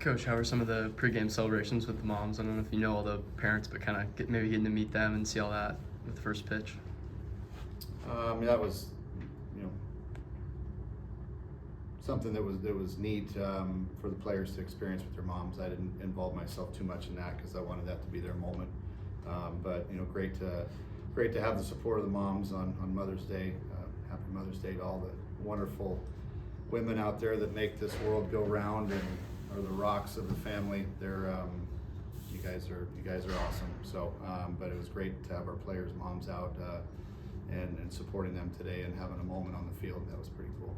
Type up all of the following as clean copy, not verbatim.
Coach, how are some of the pregame celebrations with the moms? I don't know if you know all the parents, but kind of maybe getting to meet them and see all that with the first pitch. That was, you know, something that was neat for the players to experience with their moms. I didn't involve myself too much in that because I wanted that to be their moment. But you know, great to have the support of the moms on Mother's Day. Happy Mother's Day to all the wonderful women out there that make this world go round and are the rocks of the family. They're you guys are awesome. So, but it was great to have our players' moms out and supporting them today and having a moment on the field. That was pretty cool.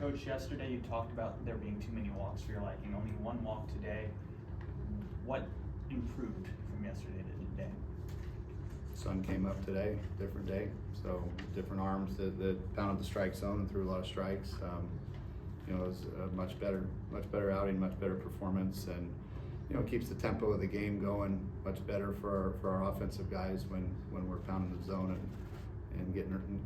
Coach, yesterday you talked about there being too many walks for your liking. Only one walk today. What improved from yesterday to today? Sun came up today, different day. So different arms that pounded the strike zone and threw a lot of strikes. You know, it was a much better outing, much better performance, and you know, keeps the tempo of the game going much better for our offensive guys when we're pounding the zone and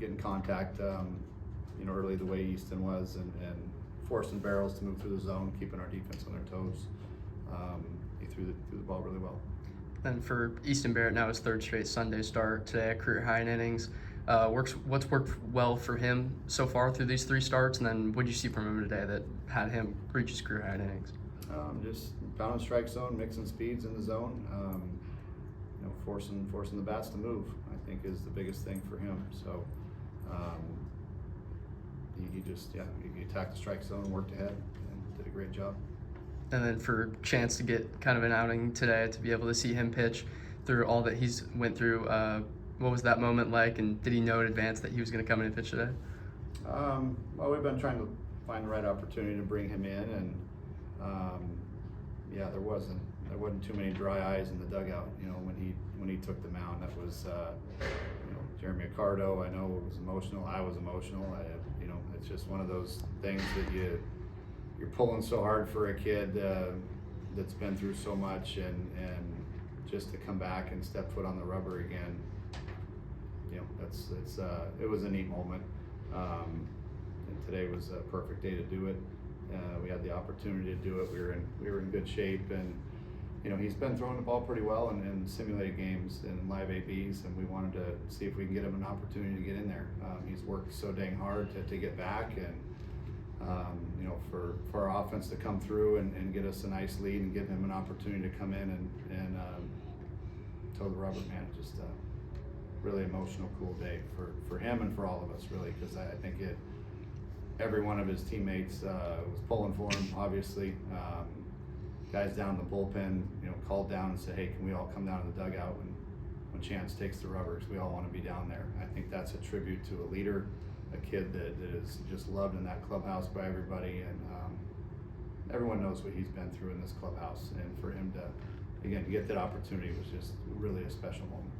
getting contact. You know, early the way Easton was and forcing barrels to move through the zone, keeping our defense on their toes. He threw the ball really well. And for Easton Barrett, now his third straight Sunday start today at career high in innings. What's worked well for him so far through these three starts, and then what did you see from him today that had him reach his career high in innings? Just pounding strike zone, mixing speeds in the zone. You know, forcing the bats to move, I think, is the biggest thing for him. So he attacked the strike zone, worked ahead, and did a great job. And then for Chance to get kind of an outing today, to be able to see him pitch through all that he's went through, what was that moment like, and did he know in advance that he was going to come in and pitch today? Well, we've been trying to find the right opportunity to bring him in, and yeah, there wasn't too many dry eyes in the dugout. You know, when he took the mound, that was you know, Jeremy Accardo. I know it was emotional. I was emotional. You know, it's just one of those things that you're pulling so hard for a kid that's been through so much, and just to come back and step foot on the rubber again. You know, it was a neat moment, and today was a perfect day to do it. We had the opportunity to do it. We were in good shape, and you know, he's been throwing the ball pretty well in simulated games and live ABs, and we wanted to see if we can get him an opportunity to get in there. He's worked so dang hard to get back, and you know, for our offense to come through and get us a nice lead and give him an opportunity to come in and toe the rubber, man. Just really emotional, cool day for him and for all of us, really, because I think every one of his teammates was pulling for him, obviously. Guys down in the bullpen, you know, called down and said, hey, can we all come down to the dugout when Chance takes the rubbers? We all want to be down there. I think that's a tribute to a leader, a kid that is just loved in that clubhouse by everybody, and everyone knows what he's been through in this clubhouse, and for him to, again, get that opportunity was just really a special moment.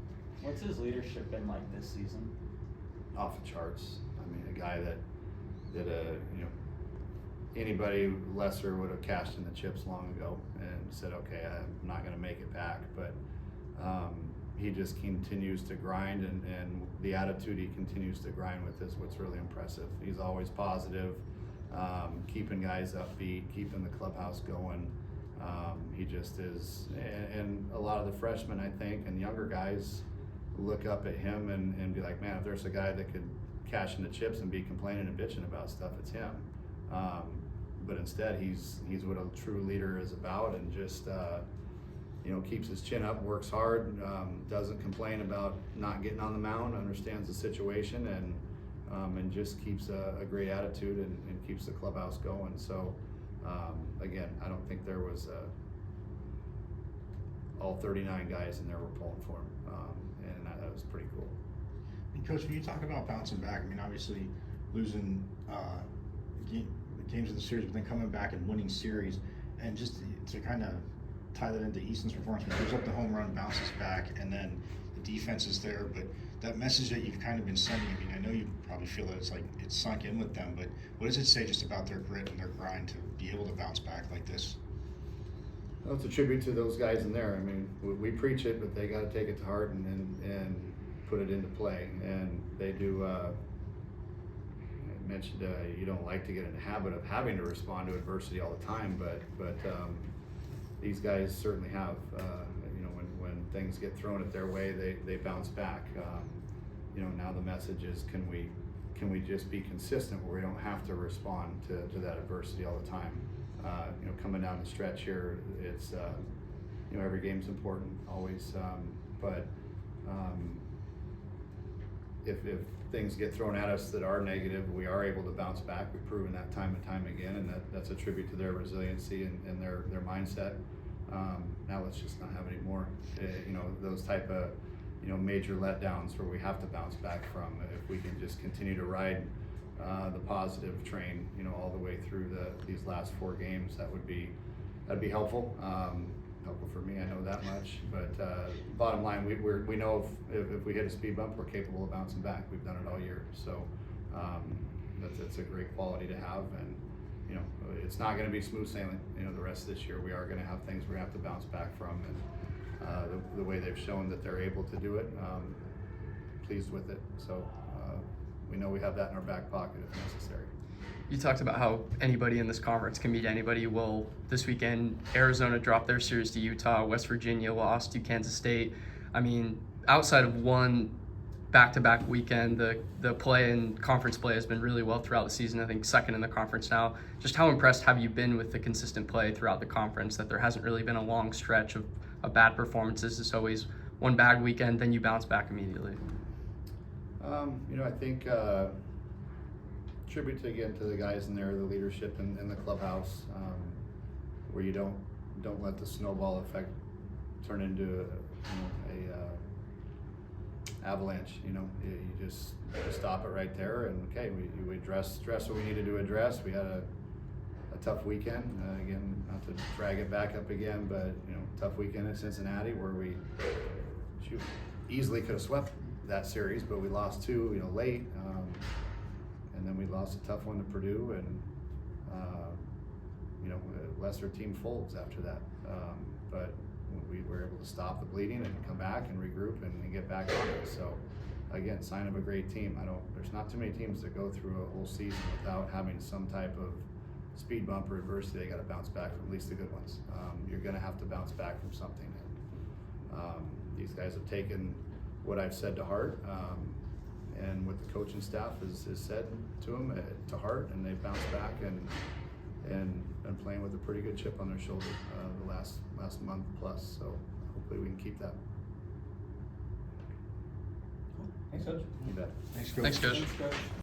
What's his leadership been like this season? Off the charts. I mean, a guy that you know, anybody lesser would have cashed in the chips long ago and said, okay, I'm not going to make it back. But he just continues to grind, and the attitude he continues to grind with is what's really impressive. He's always positive, keeping guys upbeat, keeping the clubhouse going. He just is, and a lot of the freshmen, I think, and younger guys look up at him and be like, man, if there's a guy that could cash in the chips and be complaining and bitching about stuff, it's him. But instead, he's what a true leader is about, and just you know, keeps his chin up, works hard, doesn't complain about not getting on the mound, understands the situation, and just keeps a great attitude and keeps the clubhouse going. So again, I don't think there was all 39 guys in there were pulling for him, and that was pretty cool. And Coach, when you talk about bouncing back, I mean, obviously losing games of the series, but then coming back and winning series, and just to kind of tie that into Easton's performance, he gives up the home run, bounces back, and then the defense is there. But that message that you've kind of been sending, I mean, I know you probably feel that it's sunk in with them, but what does it say just about their grit and their grind to be able to bounce back like this? Well, it's a tribute to those guys in there. I mean, we preach it, but they got to take it to heart and put it into play, and they do. I mentioned you don't like to get in the habit of having to respond to adversity all the time, but these guys certainly have. You know, when things get thrown at their way, they bounce back. You know, now the message is, can we just be consistent where we don't have to respond to that adversity all the time? You know, coming down the stretch here, it's you know, every game's important always, but if things get thrown at us that are negative, we are able to bounce back. We've proven that time and time again, and that's a tribute to their resiliency and their mindset. Now let's just not have any more, you know, those type of, you know, major letdowns where we have to bounce back from. If we can just continue to ride the positive train, you know, all the way through these last 4 games, that'd be helpful. Helpful for me, I know that much. But bottom line, we know if we hit a speed bump, we're capable of bouncing back. We've done it all year, so that's a great quality to have. And you know, it's not going to be smooth sailing. You know, the rest of this year, we are going to have things we have to bounce back from, and the way they've shown that they're able to do it, pleased with it. So we know we have that in our back pocket if necessary. You talked about how anybody in this conference can beat anybody. Well, this weekend, Arizona dropped their series to Utah, West Virginia lost to Kansas State. I mean, outside of one back-to-back weekend, the play and conference play has been really well throughout the season. I think second in the conference now. Just how impressed have you been with the consistent play throughout the conference, that there hasn't really been a long stretch of bad performances? It's always one bad weekend, then you bounce back immediately. You know, I think tribute to the guys in there, the leadership in the clubhouse, where you don't let the snowball effect turn into a avalanche. You know, you just stop it right there, and okay, we address what we needed to address. We had a tough weekend, again, not to drag it back up again, but you know, tough weekend in Cincinnati where we easily could have swept that series, but we lost 2, you know, late. And then we lost a tough one to Purdue, and you know, a lesser team folds after that. But we were able to stop the bleeding and come back and regroup and get back on it. So again, sign of a great team. There's not too many teams that go through a whole season without having some type of speed bump or adversity. They got to bounce back from, at least the good ones. You're going to have to bounce back from something. And these guys have taken what I've said to heart. And what the coaching staff has said to them to heart, and they've bounced back and been playing with a pretty good chip on their shoulder the last month plus. So hopefully we can keep that. Thanks, Coach. You bet. Thanks, Coach. Thanks, Coach. Thanks, Coach.